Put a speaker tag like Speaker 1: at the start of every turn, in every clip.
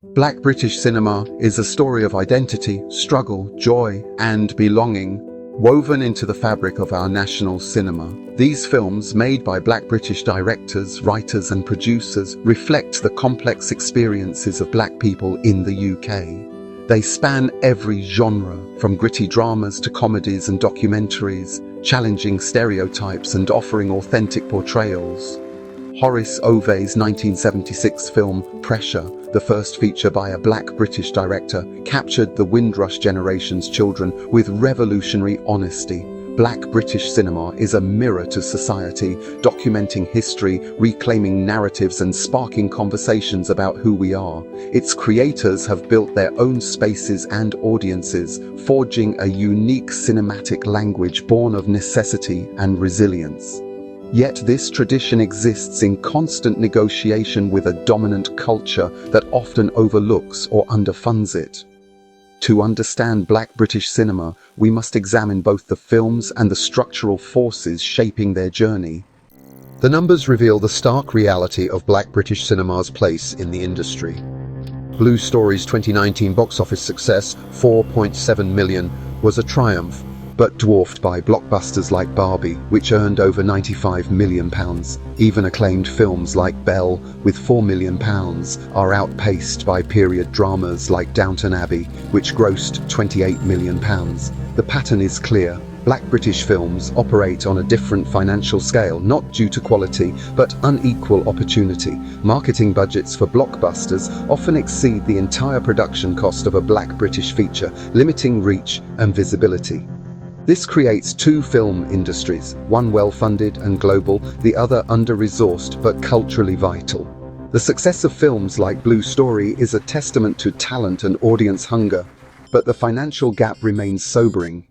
Speaker 1: Black British cinema is a story of identity, struggle, joy, and belonging, woven into the fabric of our national cinema. These films, made by Black British directors, writers, and producers, reflect the complex experiences of Black people in the UK. They span every genre, from gritty dramas to comedies and documentaries, challenging stereotypes and offering authentic portrayals. Horace Owey's 1976 film Pressure, the first feature by a Black British director, captured the Windrush generation's children with revolutionary honesty. Black British cinema is a mirror to society, documenting history, reclaiming narratives, and sparking conversations about who we are. Its creators have built their own spaces and audiences, forging a unique cinematic language born of necessity and resilience. Yet this tradition exists in constant negotiation with a dominant culture that often overlooks or underfunds it. To understand Black British cinema, we must examine both the films and the structural forces shaping their journey. The numbers reveal the stark reality of Black British cinema's place in the industry. Blue Story's 2019 box office success, $4.7 million, was a triumph, but dwarfed by blockbusters like Barbie, which earned over £95 million. Even acclaimed films like Belle, with £4 million, are outpaced by period dramas like Downton Abbey, which grossed £28 million. The pattern is clear. Black British films operate on a different financial scale, not due to quality, but unequal opportunity. Marketing budgets for blockbusters often exceed the entire production cost of a Black British feature, limiting reach and visibility. This creates two film industries, one well-funded and global, the other under-resourced but culturally vital. The success of films like Blue Story is a testament to talent and audience hunger, but the financial gap remains sobering.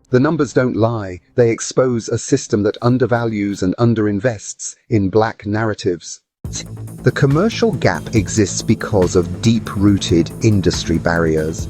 Speaker 1: The numbers don't lie, they expose a system that undervalues and underinvests in Black narratives.
Speaker 2: The commercial gap exists because of deep-rooted industry barriers.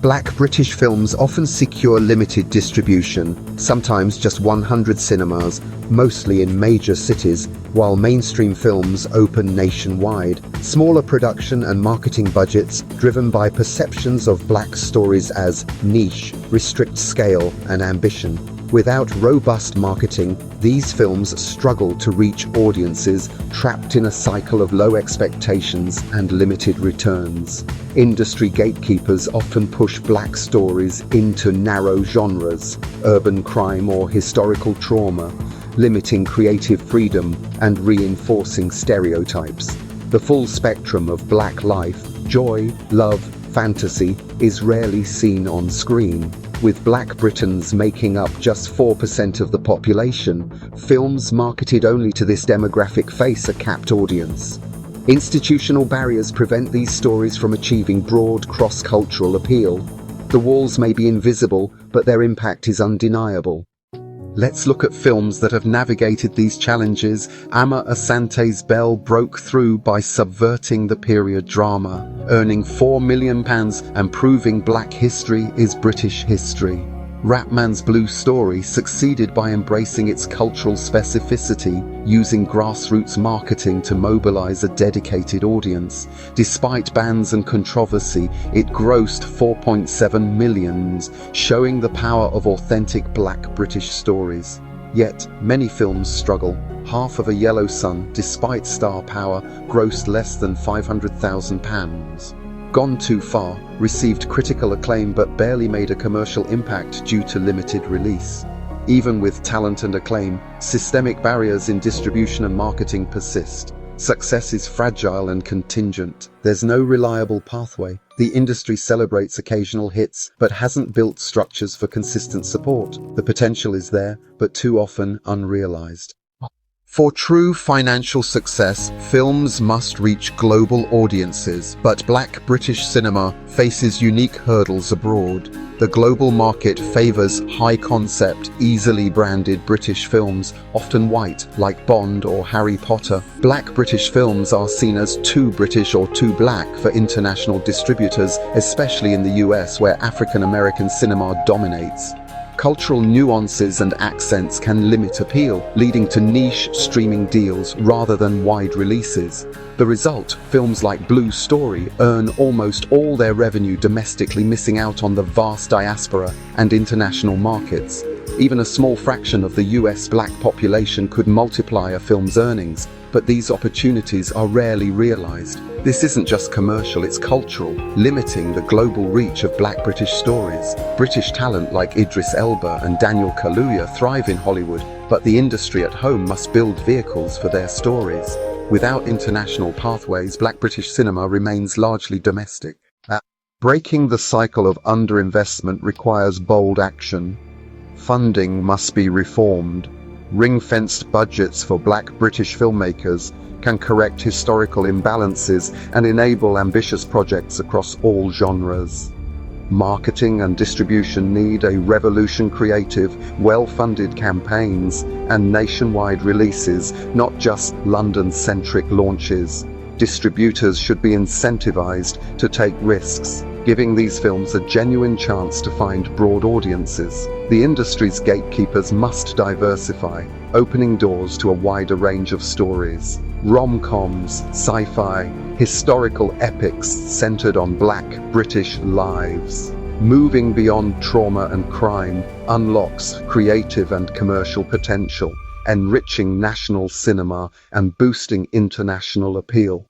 Speaker 2: Black British films often secure limited distribution, sometimes just 100 cinemas, mostly in major cities, while mainstream films open nationwide. Smaller production and marketing budgets, driven by perceptions of Black stories as niche, restrict scale and ambition. Without robust marketing, these films struggle to reach audiences trapped in a cycle of low expectations and limited returns. Industry gatekeepers often push Black stories into narrow genres, urban crime or historical trauma, limiting creative freedom and reinforcing stereotypes. The full spectrum of Black life, joy, love, fantasy, is rarely seen on screen. With Black Britons making up just 4% of the population, films marketed only to this demographic face a capped audience. Institutional barriers prevent these stories from achieving broad cross-cultural appeal. The walls may be invisible, but their impact is undeniable. Let's look at films that have navigated these challenges. Amma Asante's Belle broke through by subverting the period drama, earning £4 million and proving Black history is British history. Rapman's Blue Story succeeded by embracing its cultural specificity, using grassroots marketing to mobilize a dedicated audience. Despite bans and controversy, it grossed £4.7 million, showing the power of authentic Black British stories. Yet, many films struggle. Half of A Yellow Sun, despite star power, grossed less than £500,000. Gone Too Far received critical acclaim but barely made a commercial impact due to limited release. Even with talent and acclaim, systemic barriers in distribution and marketing persist. Success is fragile and contingent. There's no reliable pathway. The industry celebrates occasional hits, but hasn't built structures for consistent support. The potential is there, but too often unrealized. For true financial success, films must reach global audiences, but Black British cinema faces unique hurdles abroad. The global market favors high-concept, easily branded British films, often white, like Bond or Harry Potter. Black British films are seen as too British or too Black for international distributors, especially in the US, where African American cinema dominates.
Speaker 1: Cultural nuances and accents can limit appeal, leading to niche streaming deals rather than wide releases. The result, films like Blue Story earn almost all their revenue domestically, missing out on the vast diaspora and international markets. Even a small fraction of the US black population could multiply a film's earnings, but these opportunities are rarely realized. This isn't just commercial, it's cultural, limiting the global reach of black British stories. British talent like Idris Elba and Daniel Kaluuya thrive in Hollywood, but the industry at home must build vehicles for their stories. Without international pathways, black British cinema remains largely domestic.
Speaker 2: Breaking the cycle of underinvestment requires bold action. Funding must be reformed. Ring-fenced budgets for black British filmmakers can correct historical imbalances and enable ambitious projects across all genres. Marketing and distribution need a revolution: creative, well-funded campaigns and nationwide releases, not just London-centric launches. Distributors should be incentivized to take risks, giving these films a genuine chance to find broad audiences. The industry's gatekeepers must diversify, opening doors to a wider range of stories. Rom-coms, sci-fi, historical epics centered on black British lives. Moving beyond trauma and crime unlocks creative and commercial potential, enriching national cinema and boosting international appeal.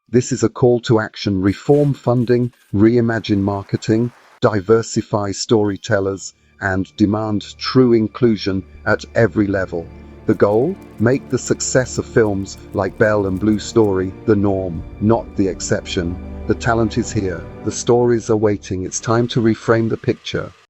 Speaker 2: This is a call to action: reform funding, reimagine marketing, diversify storytellers, and demand true inclusion at every level. The goal? Make the success of films like Belle and Blue Story the norm, not the exception. The talent is here, the stories are waiting, it's time to reframe the picture.